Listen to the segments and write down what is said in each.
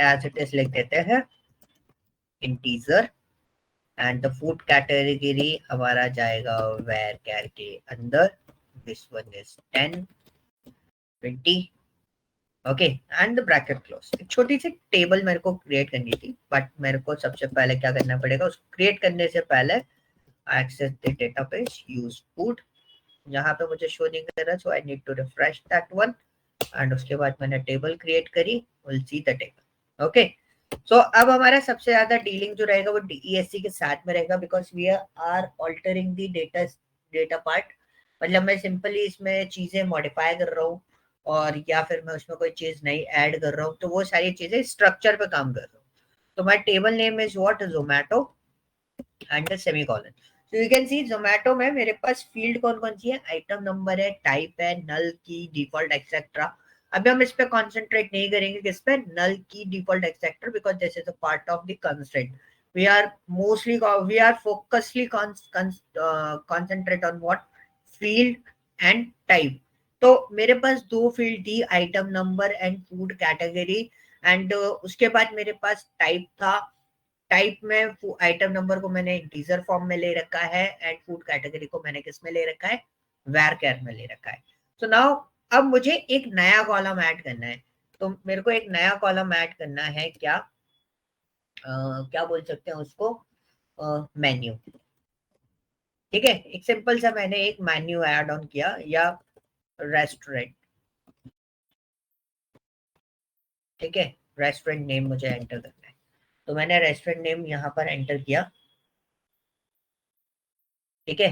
As it is लिख देते हैं integer, and the food category हमारा जाएगा varchar के अंदर. This one is 10, 20. Okay, and the bracket close. एक छोटी सी टेबल मेरे को क्रिएट करनी थी, बट मेरे को सबसे पहले क्या करना पड़ेगा, उसको क्रिएट करने से पहले access the database, use food. यहाँ पे मुझे शो नहीं कर रहा, so I need to refresh that one. And उसके बाद मैंने टेबल क्रिएट करी, will see the table. Okay, so अब हमारा सबसे ज्यादा डीलिंग जो रहेगा वो DESC के साथ में रहेगा, because we are altering the data part. मतलब मैं सिंपली इसमें चीजें मॉडिफाई कर रहा हूँ, और या फिर मैं उसमें कोई चीज नई ऐड कर रहा हूँ, तो वो सारी चीजें स्ट्रक्चर पे काम कर रहा हूँ. तो my table name is what, Zomato and semicolon. तो यू कैन सी जोमैटो में मेरे पास फील्ड कौन कौन सी है, आइटम नंबर है, टाइप है, नल की, डिफॉल्ट एक्सेट्रा. अभी हम इस पे कॉन्सेंट्रेट नहीं करेंगे, किस पे, नल की, default etcetera, because this is a part of the constraint. we are mostly we are focusedly concentrate on what, field and type. तो मेरे पास दो फील्ड थी, item number and food category. And उसके बाद मेरे पास टाइप था. टाइप में item number को मैंने इंटीजर फॉर्म में ले रखा है, एंड फूड कैटेगरी को मैंने किस में ले रखा है, varchar में ले रखा है. तो नाउ अब मुझे एक नया कॉलम ऐड करना है. तो मेरे को एक नया कॉलम ऐड करना है, क्या क्या बोल सकते हैं उसको, मेन्यू. ठीक है, एक सिंपल सा मैंने एक मेन्यू ऐड ऑन किया, या रेस्टोरेंट. ठीक है, रेस्टोरेंट नेम मुझे एंटर करना है, तो मैंने रेस्टोरेंट नेम यहाँ पर एंटर किया. ठीक है,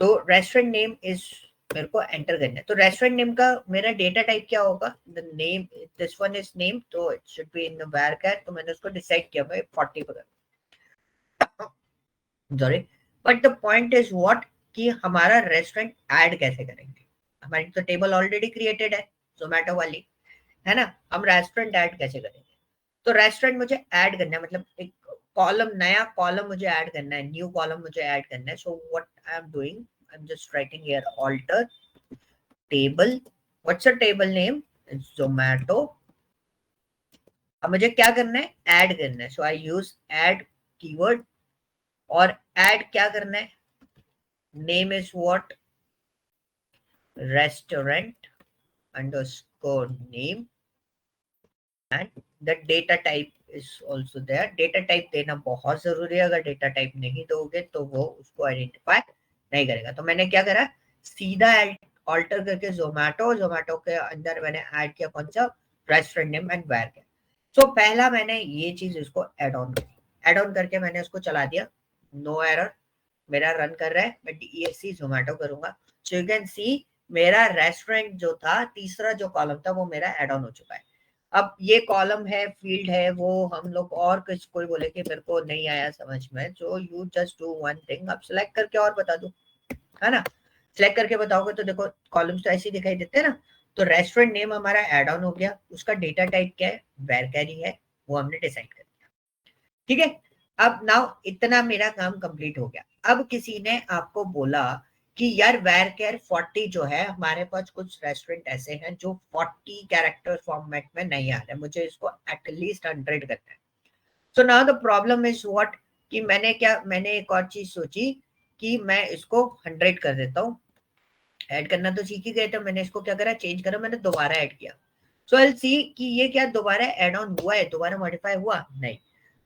तो रेस्टोरेंट नेम इज मेरे को एंटर करना है. तो रेस्टोरेंट नेम का मेरा डेटा टाइप क्या होगा, the name, this one is name, तो it should be in the varchar. तो मैंने उसको डिसाइड किया मैं 40 पर, sorry. But the point is what, कि हमारा रेस्टोरेंट ऐड कैसे करेंगे. हमारी तो टेबल ऑलरेडी क्रिएटेड है, जोमेटो वाली, है ना. हम रेस्टोरेंट ऐड कैसे करेंगे. तो रेस्टोरेंट मुझे ऐड करना है, मतलब एक कॉलम, नया कॉलम मुझे ऐड करना है, न्यू कॉलम मुझे ऐड करना है. So what I am doing, I am just writing here alter table. What's a table name, Zomato. अब मुझे क्या करना है, ऐड करना है. So I use add keyword, और ऐड क्या करना है, name is what, restaurant underscore name, and the data type is also there. Data type देना बहुत जरूरी है, अगर डेटा टाइप नहीं दोगे तो वो उसको आइडेंटिफाई नहीं करेगा. तो मैंने क्या करा, सीधा ऑल्टर करके जोमेटो, जोमेटो के अंदर मैंने ऐड किया कौन सा, रेस्टोरेंट नेम एंड varchar. तो पहला मैंने ये चीज इसको एड ऑन करी, एड ऑन करके मैंने उसको चला दिया, नो एरर, मेरा रन कर रहा है. मैं DESC जोमेटो करूंगा, सो यू कैन सी मेरा रेस्टोरेंट जो था, तीसरा जो कॉलम था, वो मेरा एड ऑन हो चुका है. अब ये कॉलम है, फील्ड है, वो हम लोग, और कुछ कोई बोले कि मेरे को नहीं आया समझ में, so you just do one thing, अब सिलेक्ट करके और बता दो, है ना. सिलेक्ट करके बताओगे तो देखो कॉलम्स तो ऐसे दिखाई देते हैं ना. तो रेस्टोरेंट नेम हमारा एड ऑन हो गया, उसका डेटा टाइप क्या है, varchar ही है, वो हमने डिसाइड कर दिया. ठीक है, अब नाउ इतना मेरा काम कंप्लीट हो गया. अब किसी ने आपको बोला कि यार varchar 40 जो है, हमारे पास कुछ रेस्टोरेंट ऐसे हैं जो 40 कैरेक्टर फॉर्मेट में नहीं आ रहे, मुझे इसको एटलीस्ट 100 करना है. So now the problem is what, कि मैंने एक और चीज सोची, कि मैं इसको 100 कर देता हूँ. ऐड करना तो सीख ही गए थे, मैंने इसको क्या करा, चेंज करा, मैंने दोबारा ऐड किया. सो आई सी कि ये क्या दोबारा ऐड ऑन हुआ है, दोबारा मॉडिफाई हुआ नहीं.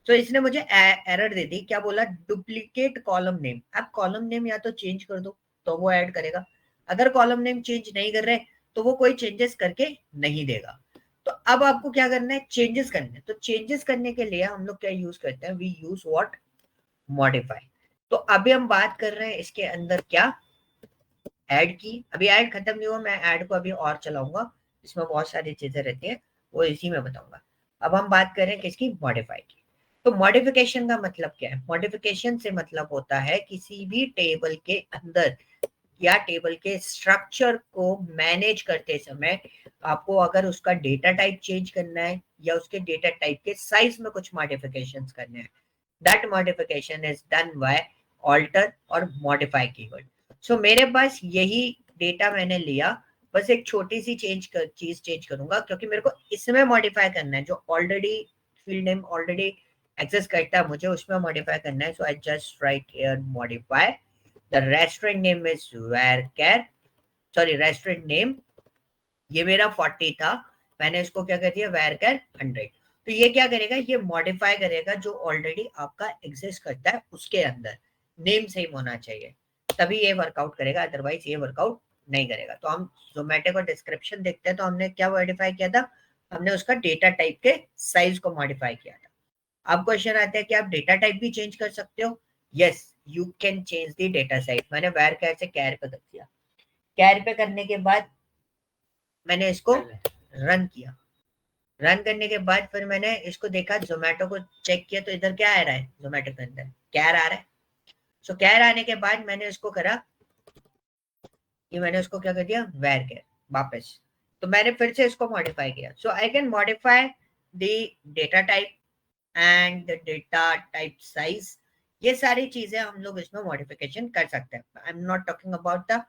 तो इसने मुझे एरर दे दी, क्या बोला, डुप्लीकेट कॉलम नेम. अब कॉलम नेम या तो चेंज कर दो तो वो ऐड करेगा, अगर कॉलम नेम चेंज नहीं कर रहे तो वो कोई चेंजेस करके नहीं देगा. तो अब आपको क्या करना है, चेंजेस करने. तो चेंजेस करने के लिए हम लोग क्या यूज करते हैं, वी यूज व्हाट, मॉडिफाई. तो अभी हम बात कर रहे हैं इसके अंदर क्या, ऐड की. अभी ऐड खत्म नहीं हुआ, मैं ऐड को अभी और चलाऊंगा, इसमें बहुत सारी चीजें रहती है, वो इसी में बताऊंगा. अब हम बात करें किसकी, मॉडिफाई की. तो मॉडिफिकेशन का मतलब क्या है, मॉडिफिकेशन से मतलब होता है किसी भी टेबल के अंदर या टेबल के स्ट्रक्चर को मैनेज करते समय आपको अगर उसका डेटा टाइप चेंज करना है, या उसके डेटा टाइप के साइज में कुछ मॉडिफिकेशंस करने हैं, that modification is done by alter और मॉडिफाई कीवर्ड. सो मेरे पास यही डेटा मैंने लिया, बस एक छोटी सी चीज चेंज करूंगा, क्योंकि मेरे को इसमें मॉडिफाई करना है, जो already field name already access करता है मुझे उसमें मॉडिफाई करना है. So I just write here modify the restaurant name is varchar, sorry restaurant name ये मेरा 40 था, मैंने इसको क्या कर दिया वेरकेर 100. तो ये क्या करेगा, ये मॉडिफाई करेगा जो ऑलरेडी आपका एग्जिस्ट करता है उसके अंदर नेम सेम होना चाहिए, तभी ये वर्कआउट करेगा, अदरवाइज ये वर्कआउट नहीं करेगा. तो हम जोमेटो का डिस्क्रिप्शन देखते हैं, तो हमने क्या मॉडिफाई किया था, हमने उसका डेटा टाइप के साइज को मॉडिफाई किया था. अब क्वेश्चन आता है कि आप डेटा टाइप भी चेंज कर सकते हो. Yes, you can change the data size. मैंने वेर कैर से कैर पे कर दिया, कैर पे करने के बाद मैंने इसको रन किया. रन करने के बाद फिर मैंने इसको देखा, जोमेटो को चेक किया, तो इधर क्या आ रहा है, जोमेटो के अंदर कैर आ रहा है. सो कैर आने के बाद मैंने इसको करा कि मैंने उसको क्या कर दिया वेर कैर वापस. तो मैंने फिर से इसको मॉडिफाई किया. So I can modify the data type and the data type size. ये सारी चीजें हम लोग इसमें मॉडिफिकेशन कर सकते हैं. आई am not talking about the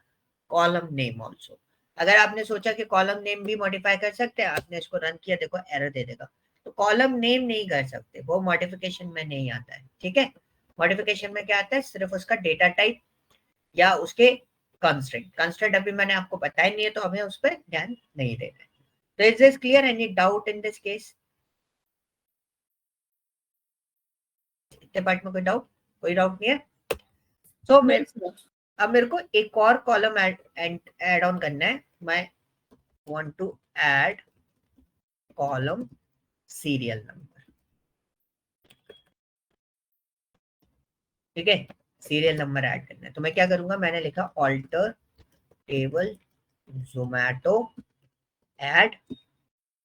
column name also. अगर आपने सोचा कि कॉलम नेम भी मॉडिफाई कर सकते हैं, आपने इसको रन किया, देखो एरर दे देगा. तो कॉलम नेम नहीं कर सकते, वो मॉडिफिकेशन में नहीं आता है. ठीक है, मॉडिफिकेशन में क्या आता है, सिर्फ उसका डेटा टाइप या उसके कंस्ट्रेंट. कंस्ट्रेंट अभी मैंने आपको बताया नहीं है, तो हमें उस पर ध्यान नहीं देना है. तो is this clear, any doubt in this case? इतने पार्ट में कोई डाउट नहीं है. सो अब मेरे को एक और कॉलम ऐड ऑन करना है. मैं want to add column serial number. ठीक है, सीरियल नंबर ऐड करना है. तो मैं क्या करूंगा, मैंने लिखा alter table Zomato add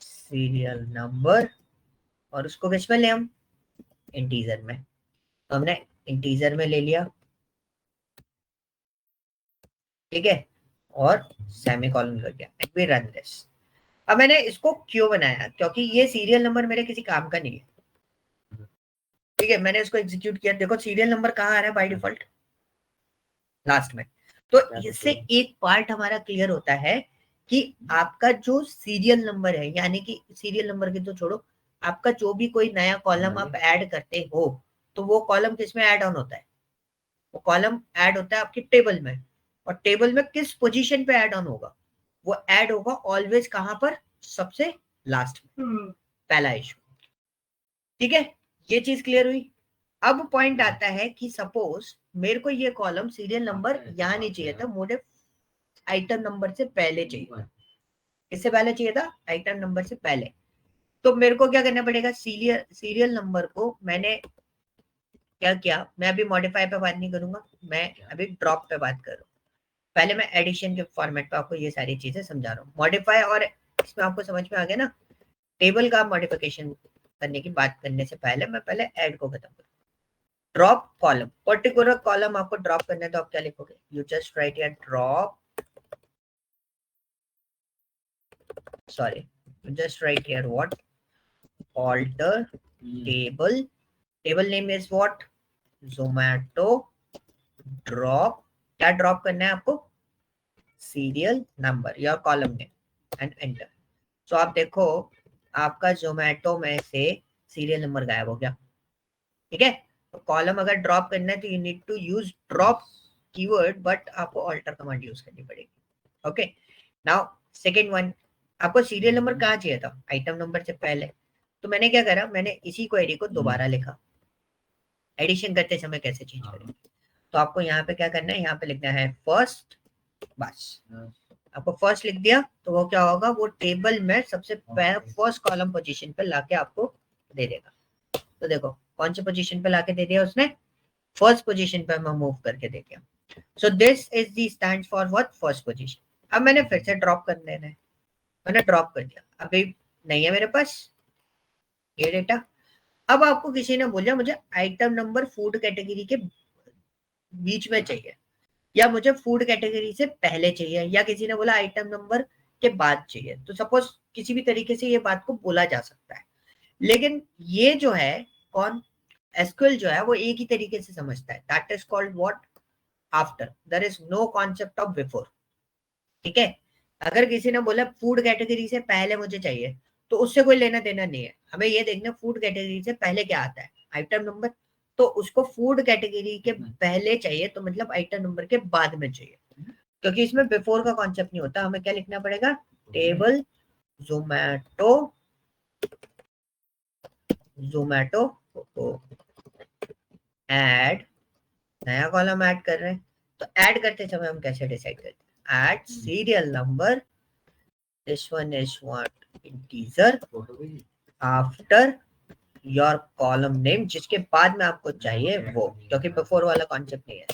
serial number, और उसको किस में ले हम, इंटीजर में. तो हमने इंटीजर में ले लिया. ठीक है, और सेमीकोलन कर दिया एंड वी रन दिस. अब मैंने इसको क्यों बनाया, क्योंकि ये सीरियल नंबर मेरे किसी काम का नहीं है. ठीक है, मैंने इसको एग्जीक्यूट किया. देखो सीरियल नंबर कहाँ आ रहा है बाय डिफॉल्ट, लास्ट में. तो इससे एक पार्ट हमारा क्लियर होता है कि आपका जो सीरियल नंबर है, यानी कि सीरियल नंबर की तो छोड़ो, आपका जो भी कोई नया कॉलम आप ऐड करते हो, तो वो कॉलम किस में ऐड ऑन होता है, वो कॉलम ऐड होता है आपकी टेबल में. और टेबल में किस पोजीशन पे ऐड ऑन होगा, वो ऐड होगा ऑलवेज कहां पर, सबसे लास्ट में, पहला इशू. ठीक है, ये चीज क्लियर हुई. अब पॉइंट आता है कि सपोज मेरे को ये कॉलम सीरियल नंबर यहाँ नहीं चाहिए था, मुझे आइटम नंबर से पहले चाहिए. इससे पहले चाहिए था, आइटम नंबर से पहले. तो मेरे को क्या करना पड़ेगा, सीरियल नंबर को मैंने क्या किया, मैं अभी मॉडिफाई पे बात नहीं करूंगा, मैं अभी ड्रॉप पे बात कर रहा हूँ. पहले मैं एडिशन के फॉर्मेट पे आपको ये सारी चीजें समझा रहा हूँ. मॉडिफाई और इसमें आपको समझ में आ गया ना, टेबल का मॉडिफिकेशन करने की बात करने से पहले मैं पहले ऐड को खत्म करूँ. ड्रॉप कॉलम, पर्टिकुलर कॉलम आपको ड्रॉप करना है, तो आप क्या लिखोगे, you just write here drop, sorry, just write here what, alter table name is what, zomato drop. क्या ड्रॉप करना है आपको, सीरियल नंबर या कॉलम नेम एंड एंटर. सो आप देखो आपका जोमेटो में से सीरियल नंबर गायब हो गया. ठीक है, तो कॉलम अगर ड्रॉप करना है तो you need to use drop keyword, but आपको ऑल्टर कमांड यूज करनी पड़ेगी. ओके, नाउ सेकेंड वन, आपको सीरियल नंबर कहाँ चाहिए था, आइटम नंबर से पहले. तो मैंने क्या करा, मैंने इसी क्वेरी को दोबारा लिखा. एडिशन करते समय कैसे चेंज करेंगे, तो आपको यहाँ पे क्या करना है, यहाँ पे लिखना है फर्स्ट. बस आपको फर्स्ट लिख दिया, तो वो क्या होगा, वो टेबल में सबसे फर्स्ट कॉलम पोजीशन पे लाके आपको दे देगा. तो देखो कौन सी पोजीशन पे लाके दे दिया उसने, फर्स्ट पोजीशन पे मैं मूव करके दे दिया. सो this is the stand for what, first position. अब मैंने फिर से ड्रॉप कर देना है, मैंने ड्रॉप कर दिया, अभी नहीं है मेरे पास ये डेटा. अब आपको किसी ने बोला मुझे आइटम नंबर फूड कैटेगरी के बीच में चाहिए, या मुझे फूड कैटेगरी से पहले चाहिए, या किसी ने बोला आइटम नंबर के बाद चाहिए. तो सपोज किसी भी तरीके से ये बात को बोला जा सकता है, लेकिन ये जो है कौन, एसक्यूएल जो है वो एक ही तरीके से समझता है, that is called what, after. There is no concept of before. ठीक है, अगर किसी ने बोला फूड कैटेगरी से पहले मुझे चाहिए, तो उससे कोई लेना देना नहीं है, हमें ये देखना फूड कैटेगरी से पहले क्या आता है, आइटम नंबर। तो उसको फूड कैटेगरी के पहले चाहिए, तो मतलब आइटम नंबर के बाद में चाहिए, क्योंकि इसमें बिफोर का कॉन्सेप्ट नहीं होता। हमें क्या लिखना पड़ेगा, टेबल जोमैटो, जोमैटो ऐड, नया कॉलम ऐड कर रहे हैं, तो ऐड करते समय हम कैसे डिसाइड करते हैं, add serial number, this one is what integer after your column name, जिसके बाद में आपको चाहिए वो, क्योंकि बिफोर वाला कॉन्सेप्ट नहीं है।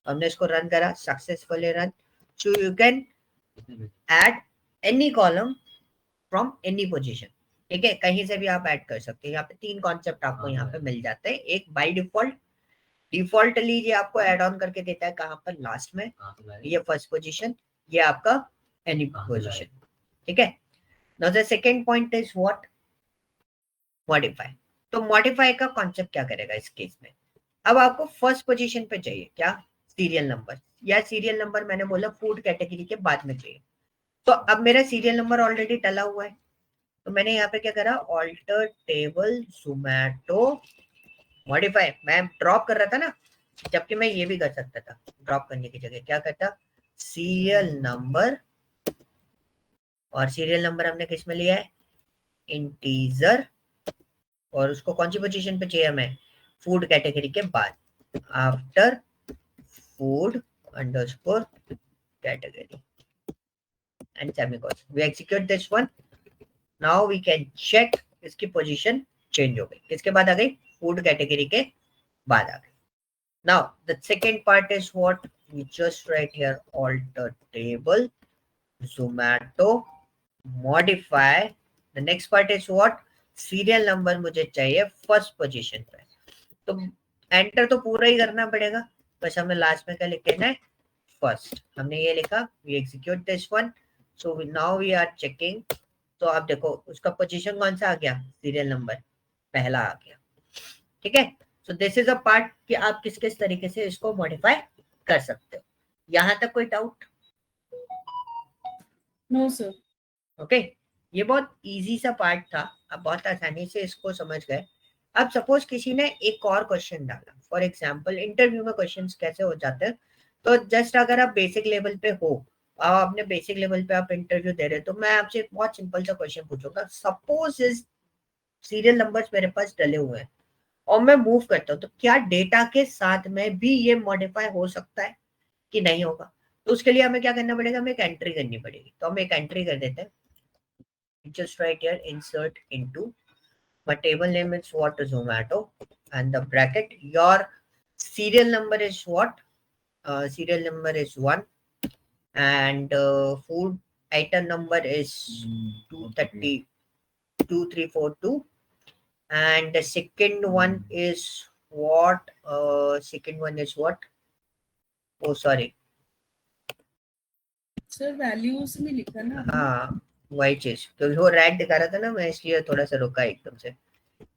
हमने इसको रन करा, successfully run. So you can add any column from any position, ठीक है, कहीं से भी आप ऐड कर सकते हैं। यहाँ पे 3 कॉन्सेप्ट आपको यहाँ पे मिल जाते हैं। एक बाय डिफॉल्ट, डिफॉल्टली ये आपको ऐड ऑन करके देता है कहाँ पर, लास्ट में, ये फर्स्ट पोजीशन, ये आपका एनी पोजीशन, ठीक है। Now the second point is what, modify. तो मॉडिफाई का कॉन्सेप्ट क्या करेगा इस केस में, अब आपको फर्स्ट पोजीशन पे चाहिए क्या, सीरियल नंबर, या सीरियल नंबर मैंने बोला फूड कैटेगरी के बाद में चाहिए। तो अब मेरा सीरियल नंबर ऑलरेडी डला हुआ है, तो मैंने यहाँ पे क्या करा, ऑल्टर टेबल जोमैटो मॉडिफाई, मैं ड्रॉप कर रहा था ना, जबकि मैं ये भी कर सकता था, ड्रॉप करने की जगह क्या करता, सीरियल नंबर, और सीरियल नंबर हमने किस में लिया है, इंटीजर, और उसको कौन सी पोजीशन पे चाहिए हमें, फूड कैटेगरी के बाद, after food underscore category and semicolon. We execute this one, now we can check इसकी पोजीशन चेंज हो गई, किसके बाद आ गई, फूड कैटेगरी के बाद आ गई। Now the second part is what we just write here, alter table Zomato modify, the next part is what, serial number मुझे चाहिए फर्स्ट पोजीशन पे, तो एंटर तो पूरा ही करना पड़ेगा, बस हमें लास्ट में क्या लिख देना है, फर्स्ट, हमने ये लिखा, we execute this one, so now we are checking. तो आप देखो उसका पोजीशन कौन सा आ गया, सीरियल नंबर पहला आ गया, ठीक है। सो दिस इज अ पार्ट कि आप किस किस तरीके से इसको मॉडिफाई कर सकते हो। यहां तक कोई डाउट? No sir. ओके, ये बहुत इजी सा पार्ट था, आप बहुत आसानी से इसको समझ गए। अब सपोज किसी ने एक और क्वेश्चन डाला, फॉर एग्जांपल इंटरव्यू में क्वेश्चंस कैसे हो जाते हैं, तो जस्ट अगर आप बेसिक लेवल पे हो, आप अपने बेसिक लेवल पे आप इंटरव्यू दे रहे हो, तो मैं आपसे एक बहुत सिंपल सा क्वेश्चन पूछूंगा, सपोज इस सीरियल नंबर्स मेरे पास डले हुए हैं और मैं मूव करता हूँ, तो क्या डेटा के साथ में भी ये मॉडिफाई हो सकता है कि नहीं होगा? तो उसके लिए हमें क्या करना पड़ेगा, हमें एक एंट्री करनी पड़ेगी। तो हम एक एंट्री कर देते हैं, just write here insert into, my table name is what, Zomato, and the bracket, your serial number is what, serial number is 1, and food item number is 230 2342, and the second one is what, second one is what, oh sorry, sir values में लिखा ना, हाँ वही चीज, क्योंकि वो rack दिखा रहा था ना, मैं इसलिए थोड़ा सा रुका एकदम से,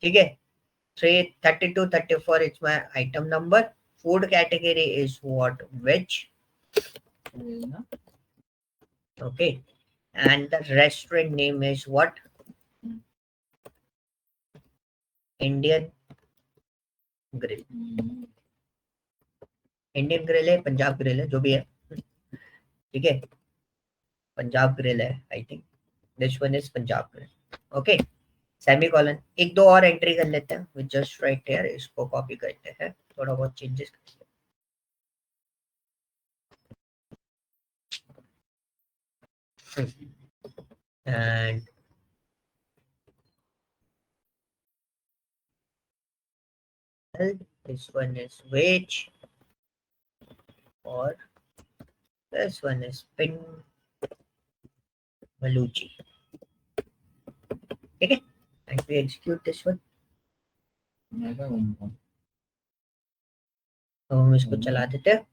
ठीक है। 332 34 is my item number, food category is what, veg, okay, and the restaurant name is what, Indian grill, Indian grill है, पंजाब ग्रिल है, जो भी है, ठीक है, पंजाब ग्रिल है I think, this one is Punjab grill, okay, semicolon. एक दो और एंट्री कर लेते हैं, वी जस्ट राइट हियर, इसको कॉपी करते हैं, थोड़ा बहुत चेंजेस करते हैं, and this one is veg, or this one is pin Maluchi, ठीक है, and we execute this one, तो हम इसको चला देते हैं,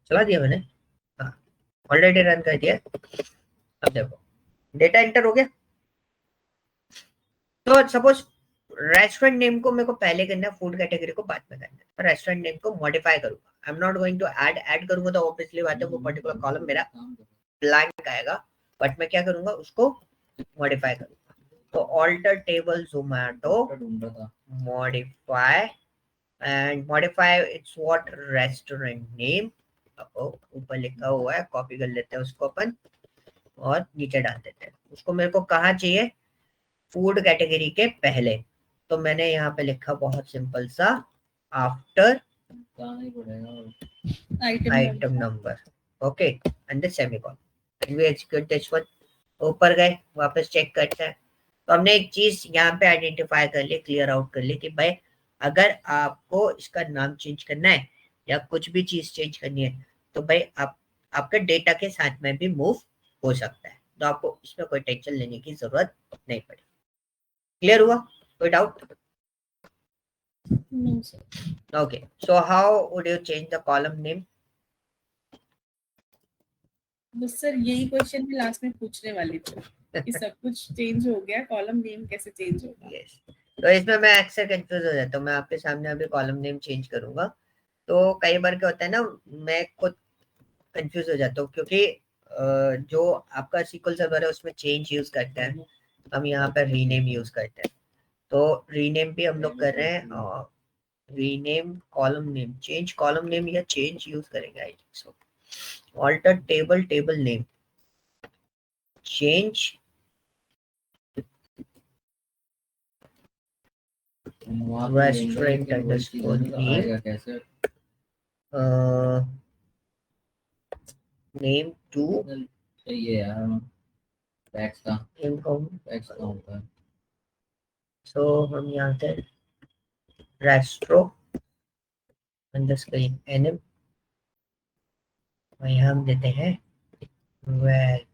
चला दिया मैंने, हाँ ऑलरेडी रन कर दिया। अब देखो डेटा एंटर हो गया, तो सपोज रेस्टोरेंट नेम को मेरे को पहले करना है, फूड कैटेगरी को बाद में करना है, तो रेस्टोरेंट नेम को मॉडिफाई करूंगा, I am not going to add करूंगा तो ऑब्वियसली बात है वो पर्टिकुलर कॉलम मेरा ब्लैंक आएगा, बट मैं क्या करूंगा उसको मॉडिफाई करूंगा। तो alter table Zomato modify and modify it's what restaurant name, ऊपर लिखा हुआ है, कॉपी कर लेते हैं उसको अपन और नीचे डाल देते हैं उसको। मेरे को कहाँ चाहिए, फूड कैटेगरी के पहले, तो मैंने यहाँ पे लिखा बहुत सिंपल सा after item number, okay and the semicolon. We execute this one, ऊपर गए वापस चेक करते हैं। तो हमने एक चीज यहाँ पे आइडेंटिफाई कर ली, क्लियर आउट कर ली कि भाई अगर आपको इसका नाम चेंज करना है या कुछ भी चीज चेंज करनी है तो भाई आप आपके डेटा के साथ में भी मूव हो सकता है, तो आपको इसमें कोई टेंशन लेने की जरूरत नहीं पड़ी। क्लियर हुआ, कोई doubt? No, sir. Okay, so how would you change the column name? बस सर यही क्वेश्चन मैं लास्ट में पूछने वाली थी कि सब कुछ चेंज हो गया, कॉलम नेम कैसे चेंज होगा। Yes. तो इसमें मैं अक्सर कंफ्यूज हो जाता हूँ। मैं आपके सामने अभी कॉलम नेम चेंज करूंगा तो कई बार क्या होता है ना, मैं खुद कंफ्यूज हो जाता हूँ क्योंकि जो आपका SQL सर्वर है उसमें चेंज यूज करते हैं, हम यहाँ पर रीनेम यूज करते हैं। तो रीनेम भी हम लोग कर रहे हैं, rename column name, change column name या चेंज यूज करेंगे I think so. Alter table table name, change restaurant underscore name, name to ये यार टैक्स का होता है। सो हम यहाँ से रेस्ट्रो अंडरस्कोर एनएम और यहाँ हम देते हैं वैर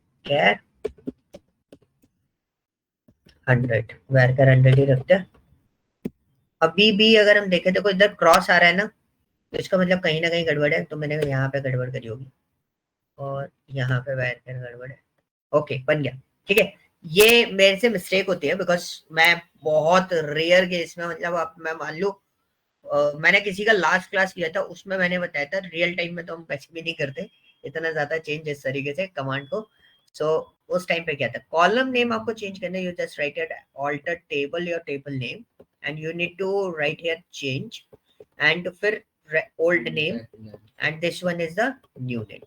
100, वैर 100 ही रखते हैं। अभी भी अगर हम देखें देखो इधर क्रॉस आ रहा है ना, तो इसका मतलब कहीं ना कहीं गड़बड़ है, तो मैंने यहाँ पे गड़बड़ करी होगी और यहाँ पे वैर गड़बड़ है। ओके बन गया, ठीक है। ये मेरे से मिस्टेक होती है बिकॉज मैं बहुत रेयर केस में, मतलब आप मैं मान लू मैंने किसी का लास्ट क्लास किया था उसमें मैंने बताया था रियल टाइम में तो हम वैसे भी नहीं करते इतना ज्यादा चेंज इस तरीके से कमांड को। सो उस टाइम पे क्या था, कॉलम नेम आपको चेंज करना है, you just write it alter table your table name and you need to write here change and फिर old name and this one is the new name.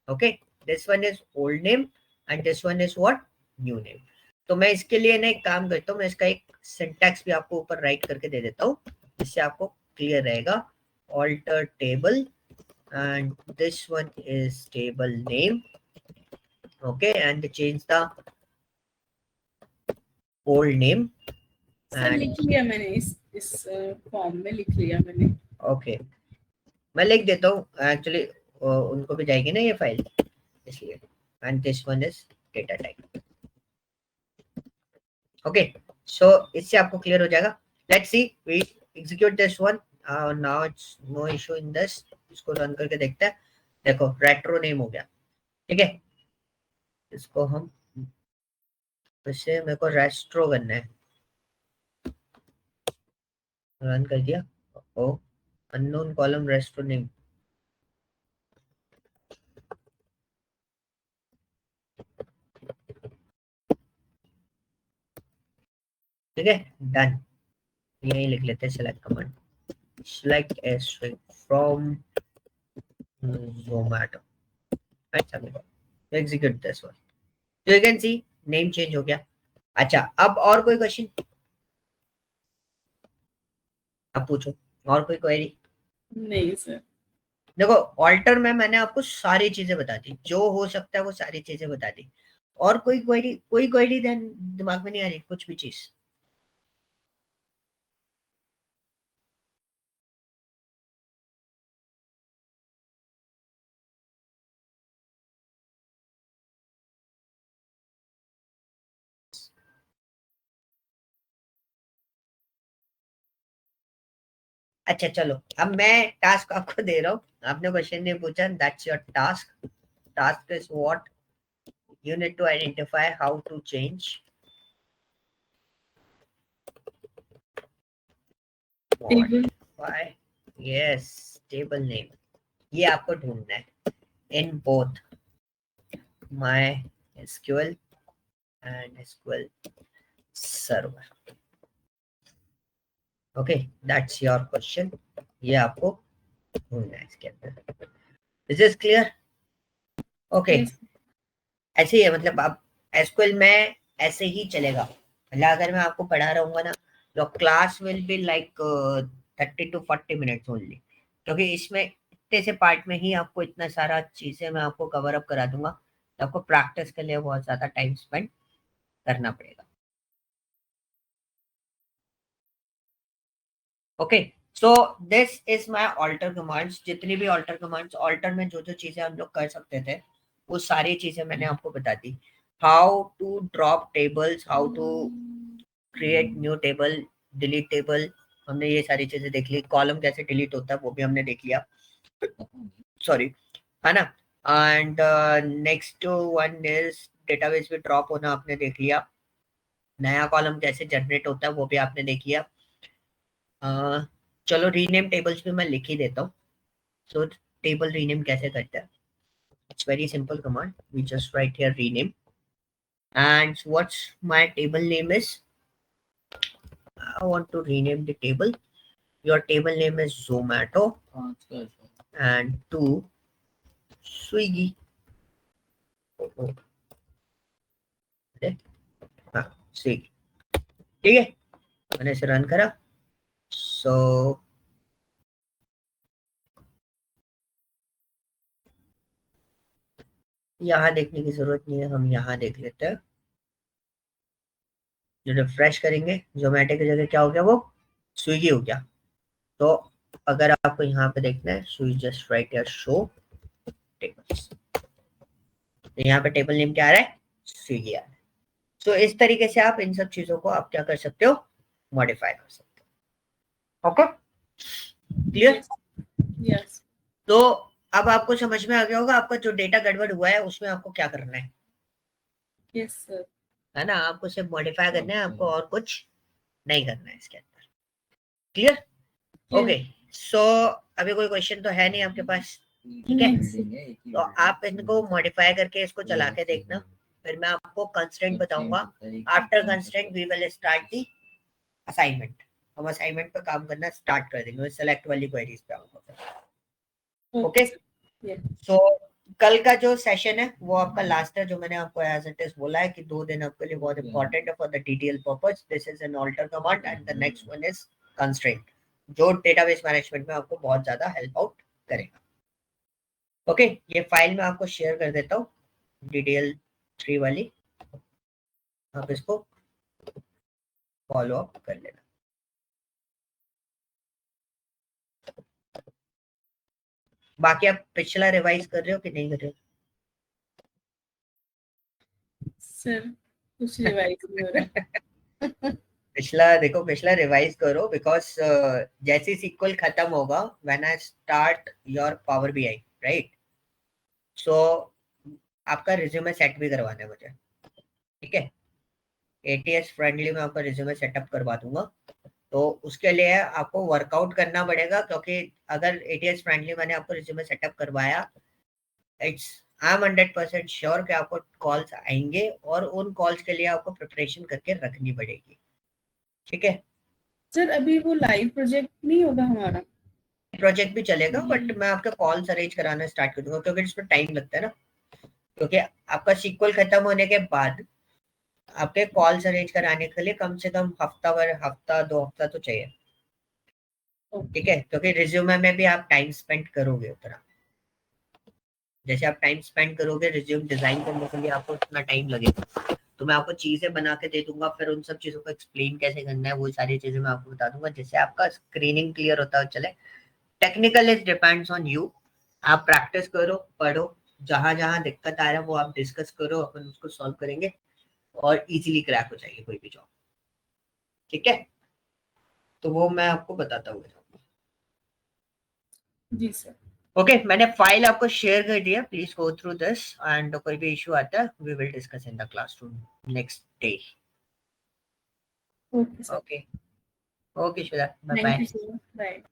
Okay, this one is old name and this one is what, new name. तो मैं इसके लिए ना एक काम करता हूँ, मैं इसका एक सिंटैक्स भी आपको ऊपर राइट करके दे देता हूँ जिससे आपको क्लियर रहेगा। Alter table and this one is table name, okay and change the old name. Sir लिख लिया मैंने, इस फॉर्म में लिख लिया मैंने। ओके मैं लिख देता हूँ, एक्चुअली उनको भी जाएगी ना ये फाइल इसलिए। And this one is data type. Okay so इससे आपको क्लियर हो जाएगा। Let's see we execute this one, now it's no issue in this. इसको रन करके देखते हैं। देखो रेट्रो नेम हो गया, ठीक है। इसको हम वैसे मेरे को रेस्ट्रो करना है, रन कर दिया। ओ अननोन कॉलम रेस्ट्रो नेम, ठीक है डन। यही लिख लेते हैं select command, select a string from Zomato and submit, execute this one। so you can see name change हो गया। अच्छा अब और कोई क्वेश्चन आप पूछो, और कोई क्वेरी? नहीं सर। देखो ऑल्टर में मैंने आपको सारी चीजें बता दी, जो हो सकता है वो सारी चीजें बता दी। और कोई क्वेरी दिमाग में नहीं आ रही कुछ भी चीज? अच्छा चलो अब मैं टास्क आपको दे रहा हूँ, आपने क्वेश्चन नहीं पूछा, that's your task. Task is what, you need to identify how to change table modify, yes table name, ये आपको ढूंढना है in both MySQL and SQL Server. Okay, that's your question. ये आपको ढूंढना है इसके अंदर. Is this clear? Okay. Yes. ऐसे ही है, मतलब आप SQL में ऐसे ही चलेगा. मतलब अगर मैं आपको पढ़ा रहूंगा ना, तो class will be like 30 to 40 minutes only, क्योंकि इसमें इतने से पार्ट में ही आपको इतना सारा चीजें मैं आपको कवर अप करा दूंगा, तो आपको प्रैक्टिस के लिए बहुत ज्यादा टाइम स्पेंड करना पड़ेगा. Okay, so this is my alter commands. जितनी भी ऑल्टर कमांड्स, ऑल्टर में जो जो चीजें हम लोग कर सकते थे वो सारी चीजें मैंने आपको बता दी. How to drop tables, how to create new table, delete table, हमने ये सारी चीजें देख ली. कॉलम कैसे डिलीट होता है वो भी हमने देख लिया, सॉरी, है ना. And next one is database में ड्रॉप होना, आपने देख लिया. नया कॉलम कैसे जनरेट होता है वो भी आपने देख लिया. चलो रीनेम टेबल्स भी मैं लिख ही देता हूँ. सो टेबल रीनेम कैसे करते हैं? It's very simple command. We just write here rename, and what's my table name is, I want to rename the table. Your table name is Zomato and to Swiggy. Okay, हाँ Swiggy. ठीक है, मैंने इसे run करा. सो यहाँ देखने की जरूरत नहीं है, हम यहाँ देख लेते हैं. जो रिफ्रेश करेंगे, जोमेटो की जगह क्या हो गया, वो स्विगी हो गया. तो अगर आपको यहाँ पे देखना है, so you just write here show tables. तो यहाँ पे टेबल नेम क्या आ रहा है, स्विगी आ रहा है. तो इस तरीके से आप इन सब चीजों को आप क्या कर सकते हो, मॉडिफाई कर सकते हो. Okay, clear? Yes. तो अब आपको समझ में आ गया होगा आपका जो डेटा गड़बड़ हुआ है उसमें आपको क्या करना है. Yes, sir. है ना, आपको सिर्फ मॉडिफाई करना है, आपको और कुछ नहीं करना है इसके अंदर. क्लियर? ओके, सो अभी कोई क्वेश्चन तो है नहीं आपके पास? ठीक है, तो आप इनको मॉडिफाई करके इसको चला के देखना, फिर मैं आपको कंस्ट्रेंट बताऊंगा. After constraint we will start the assignment. हम असाइनमेंट पे काम करना स्टार्ट कर देंगे, सेलेक्ट वाली क्वेरीज पे आऊंगा. ओके, सो कल का जो सेशन है वो आपका लास्ट है, जो मैंने आपको एज इट इज बोला है कि 2 दिन आपके लिए बहुत इंपॉर्टेंट है for the detail purpose. This is an alter command and the next one is constraint, जो डेटाबेस मैनेजमेंट में आपको बहुत ज्यादा हेल्प आउट करेगा. ओके, ये फाइल मैं आपको शेयर कर देता हूँ, डिटेल 3 वाली. आप इसको फॉलो अप कर लेना. बाकी आप पिछला रिवाइज कर रहे हो कि नहीं कर रहे हो? सर कुछ रिवाइज नहीं हो रहा. पिछला देखो, पिछला रिवाइज करो, बिकॉज जैसे सीक्वल खत्म होगा, when I start your Power BI, right, so आपका रिज्यूमे सेट भी करवाना है मुझे. ठीक है, एटीएस फ्रेंडली में आपका रिज्यूमे सेटअप करवा दूंगा. तो उसके लिए आपको वर्कआउट करना पड़ेगा, क्योंकि अगर एटीएस फ्रेंडली मैंने आपको रिज्यूमे सेटअप करवाया, इट्स आई एम 100% श्योर कि आपको कॉल्स आएंगे और उन कॉल्स के लिए आपको प्रिपरेशन करके रखनी पड़ेगी. ठीक है सर, अभी वो लाइव प्रोजेक्ट नहीं होगा हमारा? प्रोजेक्ट भी चलेगा, बट मैं आपके कॉल्स अरेंज कराना स्टार्ट कर दूंगा, क्योंकि इसमें टाइम लगता है ना. क्योंकि आपका सीक्वल खत्म होने के बाद आपके कॉल्स अरेंज कराने के लिए कम से कम हफ्ता 2 हफ्ता तो चाहिए. ठीक है, क्योंकि रिज्यूमे में भी आप टाइम स्पेंड करोगे उतना. जैसे आप टाइम स्पेंड करोगे रिज्यूम डिजाइन करने के लिए, आपको उतना टाइम लगेगा. तो मैं आपको चीजें बना के दे दूंगा, फिर उन सब चीजों को एक्सप्लेन कैसे करना है वो सारी चीजें मैं आपको बता दूंगा, जिससे आपका स्क्रीनिंग क्लियर होता है चले. Technical is depends on you. आप प्रैक्टिस करो, पढ़ो, जहां जहां दिक्कत आ रहा है वो आप डिस्कस करो, अपन उसको सॉल्व करेंगे और इजीली क्रैक हो जाएगी कोई भी जॉब. ठीक है, तो वो मैं आपको बताता हूँ. जी सर. ओके, मैंने फाइल आपको शेयर कर दिया, please go through this, and कोई भी इशू आता है we will discuss in the classroom next day. Okay sir. Okay, okay Shweta, bye thank bye. You sir. Bye.